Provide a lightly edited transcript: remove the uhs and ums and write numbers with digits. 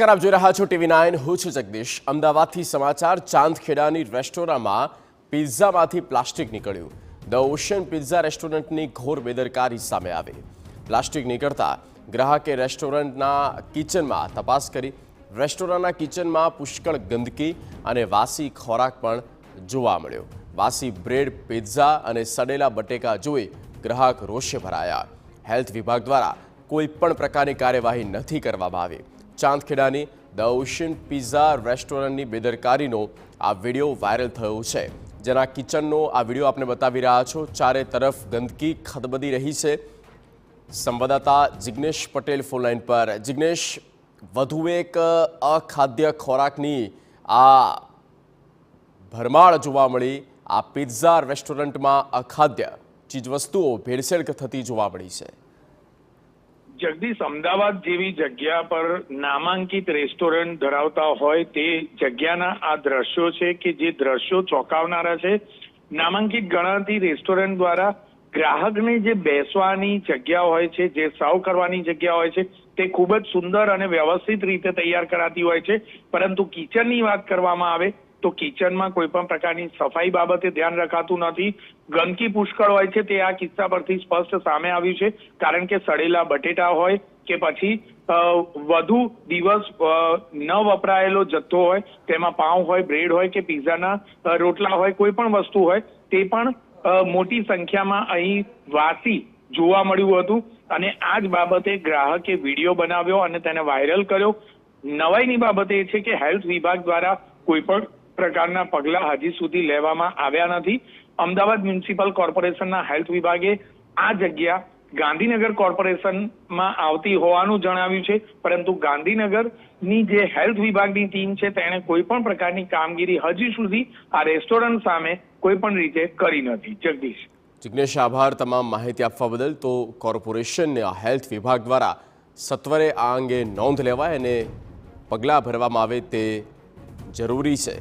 નમસ્કાર, આપ જોઈ રહ્યા છો TV9. હું છું જગદીશ. અમદાવાદથી સમાચાર. ચાંદખેડાની રેસ્ટોરન્ટમાં પિઝામાંથી પ્લાસ્ટિક નીકળ્યું. ધ ઓશન પિઝા રેસ્ટોરન્ટની ઘોર બેદરકારી સામે આવી. પ્લાસ્ટિક નીકળતા ગ્રાહકે રેસ્ટોરન્ટના કિચનમાં તપાસ કરી. રેસ્ટોરન્ટના કિચનમાં પુષ્કળ ગંદકી અને વાસી ખોરાક પણ જોવા મળ્યો. વાસી બ્રેડ, પિઝા અને સડેલા બટેકા જોઈ ગ્રાહક રોષે ભરાયા. હેલ્થ વિભાગ દ્વારા કોઈ પણ પ્રકારની કાર્યવાહી નથી કરવામાં આવી. ચાંદખેડાની ધ ઓશન પિઝા રેસ્ટોરન્ટની બેદરકારીનો આ વિડીયો વાયરલ થયો છે, જેના કિચનનો આ વિડીયો આપને બતાવી રહ્યા છો. ચારે તરફ ગંદકી ખદબદી રહી છે. સંવાદદાતા જિગ્નેશ પટેલ ફોનલાઈન પર. જિગ્નેશ, વધુ એક અખાદ્ય ખોરાકની આ ભરમાળ જોવા મળી. આ પિઝા રેસ્ટોરન્ટમાં અખાદ્ય ચીજવસ્તુઓ ભેળસેળ થતી જોવા મળી છે. જગદીશ, અમદાવાદ જેવી જગ્યા પર નામાંકિત રેસ્ટોરન્ટ ધરાવતા હોય તે જગ્યાના આ દ્રશ્યો છે કે જે દ્રશ્યો ચોંકાવનારા છે. નામાંકિત ગણાતી રેસ્ટોરન્ટ દ્વારા ગ્રાહકને જે બેસવાની જગ્યા હોય છે, જે સર્વ કરવાની જગ્યા હોય છે, તે ખૂબ જ સુંદર અને વ્યવસ્થિત રીતે તૈયાર કરાતી હોય છે. પરંતુ કિચનની વાત કરવામાં આવે તો કિચનમાં કોઈ પણ પ્રકારની સફાઈ બાબતે ધ્યાન રખાતું નથી. ગંદકી પુષ્કળ હોય છે, તે આ કિસ્સા પરથી સ્પષ્ટ સામે આવ્યું છે. કારણ કે સડેલા બટેટા હોય કે પછી વધુ દિવસ ન વપરાયેલો જથ્થો હોય, તેમાં પાઉં હોય, બ્રેડ હોય કે પિઝાના રોટલા હોય, કોઈ પણ વસ્તુ હોય, તે પણ મોટી સંખ્યામાં અહીં વાસી જોવા મળ્યું હતું. અને આ જ બાબતે ગ્રાહકે વિડીયો બનાવ્યો અને તેને વાયરલ કર્યો. નવાઈની બાબત એ છે કે હેલ્થ વિભાગ દ્વારા કોઈ પણ પ્રકારના પગલાં હજી સુધી લેવામાં આવ્યા નથી. અમદાવાદ મ્યુનિસિપલ કોર્પોરેશનના હેલ્થ વિભાગે આ જગ્યા ગાંધીનગર કોર્પોરેશનમાં આવતી હોવાનું જણાવ્યું છે, પરંતુ ગાંધીનગરની જે હેલ્થ વિભાગની ટીમ છે તેણે કોઈ પણ પ્રકારની કામગીરી હજી સુધી આ રેસ્ટોરન્ટ સામે કોઈ પણ રીતે કરી નથી. જગદીશ. જિગ્નેશ, આભાર તમામ માહિતી આપવા બદલ. તો કોર્પોરેશનને હેલ્થ વિભાગ દ્વારા સત્વરે આ અંગે નોંધ લેવાય અને પગલાં ભરવામાં આવે તે જરૂરી છે.